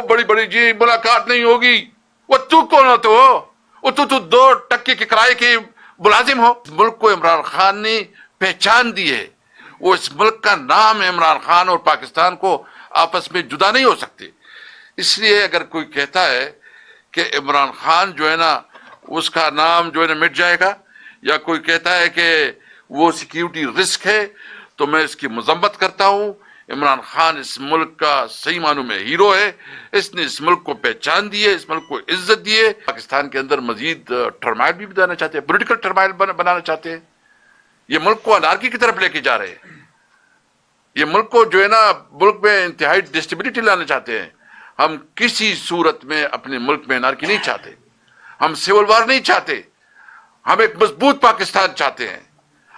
बड़ी बड़ी जी मुलाकात नहीं होगी। वो तू कौन हो? वो तू 2 टक्के के किराए के मुलाजिम हो। मुल्क को इमरान खान ने पहचान दी है। वो इस मुल्क का नाम है इमरान खान, और पाकिस्तान को आपस में जुदा नहीं हो सकते। इसलिए अगर कोई कहता है कि इमरान खान जो है ना उसका नाम जो है ना मिट जाएगा, या कोई कहता है कि वो सिक्योरिटी रिस्क है, तो मैं इसकी मजम्मत करता हूँ। इमरान खान इस मुल्क का सही मानों में हीरो है। इसने इस मुल्क को पहचान दी है, इस मुल्क को इज्जत दी है। पाकिस्तान के अंदर मजीद टर्माइल भी बनाना चाहते हैं, पोलिटिकल टर्माइल बनाना चाहते हैं। ये मुल्क को अनार्की की तरफ लेके जा रहे हैं। ये मुल्क को जो है ना मुल्क में इंतहाई डिस्टेबिलिटी लाना चाहते हैं। हम किसी सूरत में अपने मुल्क में अनार्की नहीं चाहते, हम सिविल वार नहीं चाहते, हम एक मजबूत पाकिस्तान चाहते हैं।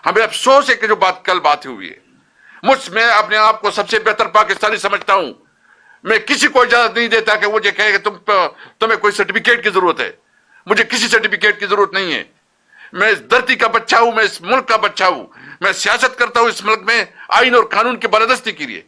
हमें अफसोस है कि जो कल बात हुई है, मैं अपने आप को सबसे बेहतर पाकिस्तानी समझता हूं। मैं किसी को इजाजत नहीं देता कि मुझे कहे कि तुम्हें कोई सर्टिफिकेट की जरूरत है। मुझे किसी सर्टिफिकेट की जरूरत नहीं है। मैं इस धरती का बच्चा हूं, मैं इस मुल्क का बच्चा हूं। मैं सियासत करता हूं इस मुल्क में आइन और कानून की बालादस्ती के लिए।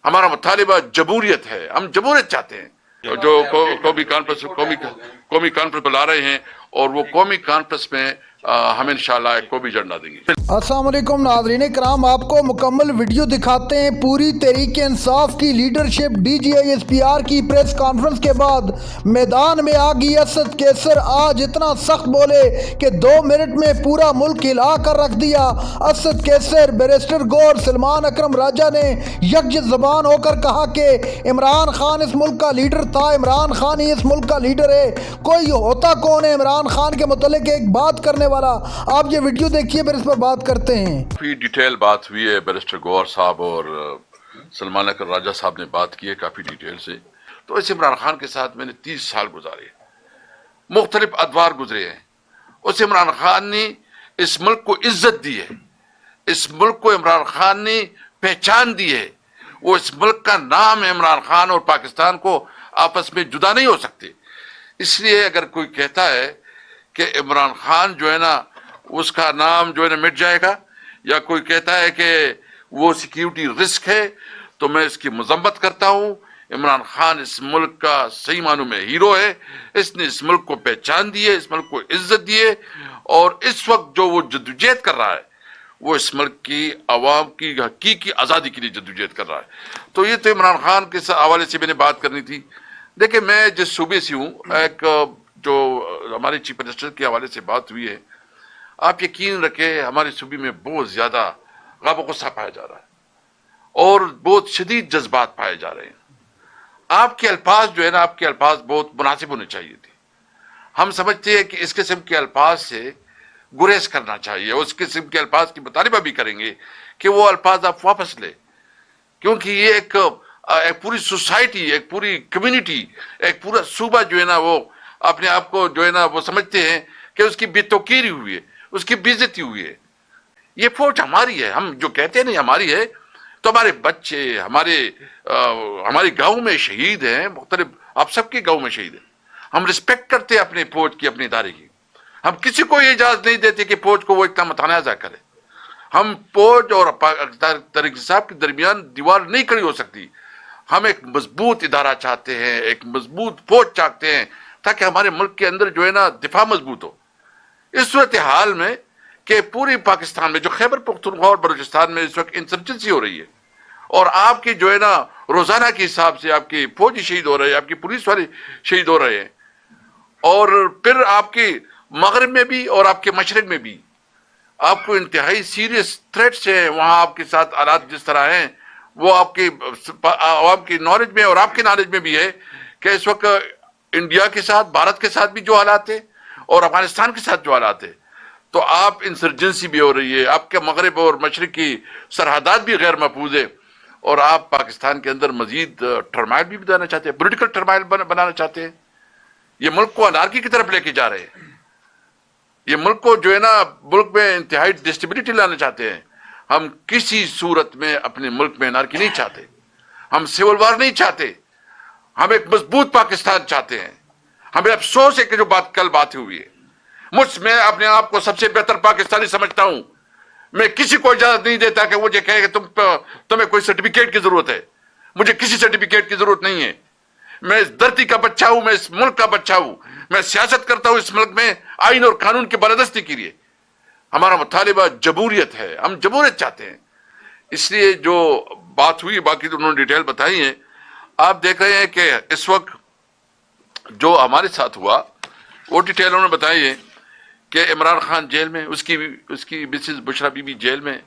हमारा मुतालिबा जमहूरियत है, हम जमहूरियत चाहते हैं। जो कौमी कॉन्फ्रेंस बुला रहे हैं, और वो कौमी कॉन्फ्रेंस में हम इंशाल्लाह एक कौमी झंडा देंगे। अस्सलाम वालेकुम नाज़रीन कराम, आपको मुकम्मल वीडियो दिखाते हैं पूरी तहरीक इंसाफ की लीडरशिप DGI-SPR की प्रेस कॉन्फ्रेंस के बाद मैदान में आ गई असद कैसर। आज इतना सख्त बोले कि 2 मिनट में पूरा मुल्क हिला कर रख दिया। असद कैसर, बैरिस्टर गौर, सलमान अकरम राजा ने यकजहत ज़बान होकर कहा कि इमरान खान इस मुल्क का लीडर था, इमरान खान ही इस मुल्क का लीडर है। कोई होता कौन है इमरान खान के मुतल्लिक एक बात करने वाला? आप ये वीडियो देखिए, फिर इस पर बात करते हैं। काफी डिटेल बात हुई है। बैरिस्टर गौर साहब और सलमान अकरम राजा साहब ने बात की है काफी डिटेल से। तो इस इमरान खान के साथ मैंने 30 साल गुजारे, मुख्तलिफ अदवार गुजरे हैं। उस इमरान खान ने इस मुल्क को इज्जत दी है, इस मुल्क को इमरान खान ने पहचान दी है। वो इस मुल्क का नाम है इमरान खान, और पाकिस्तान को आपस में जुदा नहीं हो सकते। इसलिए अगर कोई कहता है कि इमरान खान जो है ना उसका नाम जो है ना मिट जाएगा, या कोई कहता है कि वो सिक्योरिटी रिस्क है, तो मैं इसकी मजम्मत करता हूँ। इमरान खान इस मुल्क का सही मानों में हीरो है। इसने इस मुल्क को पहचान दी है, इस मुल्क को इज्जत दी है, और इस वक्त जो वो जद्दोजहद कर रहा है वो इस मुल्क की आवाम की हकीकी आज़ादी के लिए जद्दोजहद कर रहा है। तो ये तो इमरान खान के हवाले से मैंने बात करनी थी। देखिए, मैं जिस सूबे से हूँ, एक जो हमारे चीफ मिनिस्टर के हवाले से बात हुई है, आप यकीन रखें हमारे सूबे में बहुत ज्यादा गम गुस्सा पाया जा रहा है और बहुत शदीद जज्बात पाए जा रहे हैं। आपके अल्फाज जो है ना, आपके अल्फाज बहुत मुनासिब होने चाहिए थे। हम समझते हैं कि इस किस्म के अल्फाज से गुरेज करना चाहिए, उस किस्म के अल्फाज की मुतालिबा भी करेंगे कि वो अल्फाज आप वापस ले, क्योंकि ये एक पूरी सोसाइटी, एक पूरी कम्युनिटी, एक पूरा सूबा जो है ना वो अपने आप को जो है ना वो समझते हैं कि उसकी बेतौकीरी हुई है, उसकी बेइज्जती हुई है। ये फौज हमारी है, हम जो कहते नहीं हमारी है, तो हमारे बच्चे हमारे गांव में शहीद हैं, मुख्तलिफ आप सबके गांव में शहीद हैं। हम रिस्पेक्ट करते हैं अपने फौज की, अपने इदारे की। हम किसी को ये इजाजत नहीं देते कि फौज को वो इतना मुतनाज़ा करे। हम फौज और तहरीक इंसाफ के दरमियान दीवार नहीं खड़ी हो सकती। हम एक मजबूत इदारा चाहते हैं, एक मजबूत फौज चाहते हैं, ताकि हमारे मुल्क के अंदर जो है ना दिफा मजबूत हो। इस सूरत हाल में कि पूरी पाकिस्तान में जो खैबर पख्तूनख्वा और बलूचिस्तान में इस वक्त इंसर्जेंसी हो रही है, और आपकी जो है ना रोजाना के हिसाब से आपके फौजी शहीद हो रहे हैं, आपकी पुलिस वाले शहीद हो रहे हैं, और फिर आपके मगरब में भी और आपके मशरक में भी आपको इंतहाई सीरियस थ्रेट्स हैं। वहां आपके साथ हालात जिस तरह हैं वो आपके आवाम की नॉलेज में और आपके नॉलेज में भी है कि इस वक्त इंडिया के साथ, भारत के साथ भी जो हालात है और अफगानिस्तान के साथ जो हालात है, तो आप इंसर्जेंसी भी हो रही है, आपके मगरब और मशरक की सरहदात भी गैर महफूज है, और आप पाकिस्तान के अंदर मजीद टर्माइल भी बनाना चाहते हैं, पोलिटिकल टर्माइल बनाना चाहते हैं। ये मुल्क को अनार्की की तरफ लेके जा रहे हैं। ये मुल्क को जो है ना मुल्क में इंतहाई डिस्टेबिलिटी लाना चाहते हैं। हम किसी सूरत में अपने मुल्क में अनार्की नहीं चाहते, हम सिविल वार नहीं चाहते, हम एक मजबूत पाकिस्तान चाहते हैं। हमें अफसोस है कि जो कल बात हुई है, मैं अपने आप को सबसे बेहतर पाकिस्तानी समझता हूं। मैं किसी को इजाजत नहीं देता कि मुझे कहे कि तुम्हें कोई सर्टिफिकेट की जरूरत है। मुझे किसी सर्टिफिकेट की जरूरत नहीं है। میں اس دھرتی کا بچہ ہوں, میں اس ملک کا بچہ ہوں, میں سیاست کرتا ہوں اس ملک میں آئین اور قانون کی بالادستی کے لیے. ہمارا مطالبہ جمہوریت ہے, ہم جمہوریت چاہتے ہیں. اس لیے جو بات ہوئی, باقی تو انہوں نے ڈیٹیل بتائی ہیں. آپ دیکھ رہے ہیں کہ اس وقت جو ہمارے ساتھ ہوا وہ ڈیٹیل انہوں نے بتائی ہے کہ عمران خان جیل میں, اس کی Mrs Bushra be be jail میں,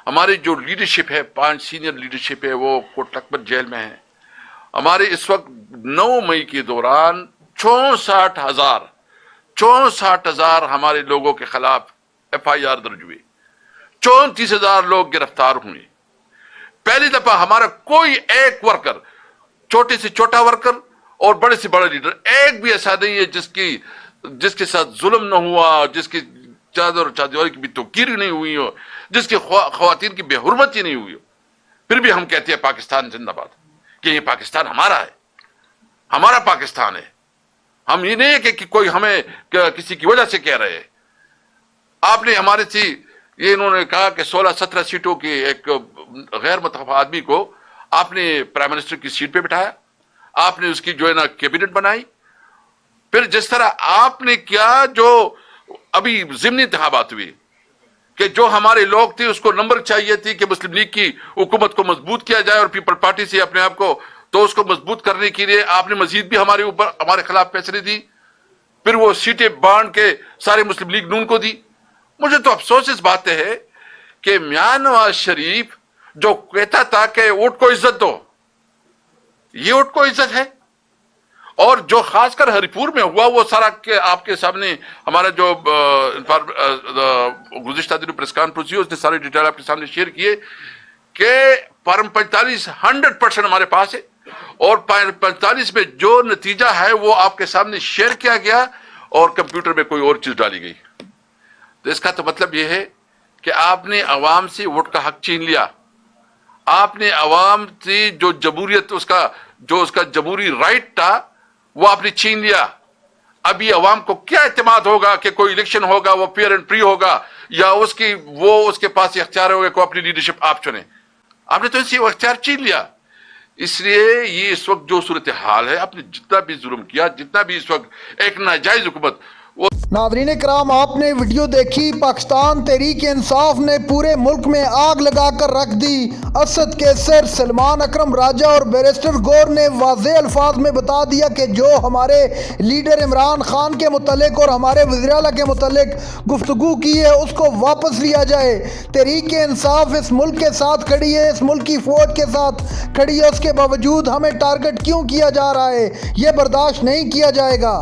ہماری جو لیڈرشپ ہے 5 سینئر لیڈرشپ ہے وہ کوٹ لکھپت جیل میں ہے. ہمارے اس وقت 9 مئی کے دوران 64,000 ہمارے لوگوں کے خلاف FIR درج ہوئے, 34,000 لوگ گرفتار ہوئے. پہلی دفعہ ہمارا کوئی ایک ورکر, چھوٹے سے چھوٹا ورکر اور بڑے سے بڑا لیڈر, ایک بھی ایسا نہیں ہے جس کے ساتھ ظلم نہ ہوا, جس کی چادر اور چادر کی بھی توقیر نہیں ہوئی ہو, جس کی خواتین کی بے حرمتی نہیں ہوئی ہو. پھر بھی ہم کہتے ہیں پاکستان زندہ باد, کہ یہ پاکستان ہمارا ہے, ہمارا پاکستان ہے. ہم یہ نہیں ہے کہ کوئی ہمیں کسی کی وجہ سے کہہ رہے ہیں. آپ نے ہمارے سے یہ انہوں نے کہا کہ 16-17 سیٹوں کے ایک غیر متفق آدمی کو آپ نے پرائم منسٹر کی سیٹ پہ بٹھایا, آپ نے اس کی جو ہے نا کیبنٹ بنائی. پھر جس طرح آپ نے کیا, جو ابھی ضمنی انتخابات ہوئے کہ جو ہمارے لوگ تھے اس کو نمبر چاہیے تھی کہ مسلم لیگ کی حکومت کو مضبوط کیا جائے اور پیپل پارٹی سے اپنے آپ کو, تو اس کو مضبوط کرنے کے لیے آپ نے مزید بھی ہمارے خلاف فیصلے دی. پھر وہ سیٹیں بانٹ کے سارے مسلم لیگ نون کو دی. مجھے تو افسوس اس بات ہے کہ میاں نواز شریف جو کہتا تھا کہ ووٹ کو عزت دو, یہ ووٹ کو عزت ہے. اور جو خاص کر ہری پور میں ہوا وہ سارا آپ کے سامنے ہمارا جو گزشتہ دنوں پریس کانفرنس ہوئی, اس نے سارے ڈیٹیل آپ کے سامنے شیئر کیے کہ فارم 45 100% ہمارے پاس ہے, اور 45 میں جو نتیجہ ہے وہ آپ کے سامنے شیئر کیا گیا اور کمپیوٹر میں کوئی اور چیز ڈالی گئی. تو اس کا تو مطلب یہ ہے کہ آپ نے عوام سے ووٹ کا حق چھین لیا. آپ نے عوام سے جو جمہوریت, اس کا جمہوری رائٹ تھا وہ آپ نے چھین لیا. ابھی عوام کو کیا اعتماد ہوگا کہ کوئی الیکشن ہوگا وہ فیئر اینڈ فری ہوگا, یا اس کے پاس اختیار ہوگا کہ اپنی لیڈرشپ آپ چنیں. آپ نے تو اسی اختیار چھین لیا. اس لیے یہ اس وقت جو صورتحال ہے, آپ نے جتنا بھی ظلم کیا, جتنا بھی اس وقت ایک ناجائز حکومت. ناظرین کرام, آپ نے ویڈیو دیکھی. پاکستان تحریک انصاف نے پورے ملک میں آگ لگا کر رکھ دی. اسد کیسر, سلمان اکرم راجہ اور بیرسٹر گور نے واضح الفاظ میں بتا دیا کہ جو ہمارے لیڈر عمران خان کے متعلق اور ہمارے وزیر اعلیٰ کے متعلق گفتگو کی ہے اس کو واپس لیا جائے. تحریک انصاف اس ملک کے ساتھ کھڑی ہے, اس ملک کی فوج کے ساتھ کھڑی ہے, اس کے باوجود ہمیں ٹارگٹ کیوں کیا جا رہا ہے؟ یہ برداشت نہیں کیا جائے گا.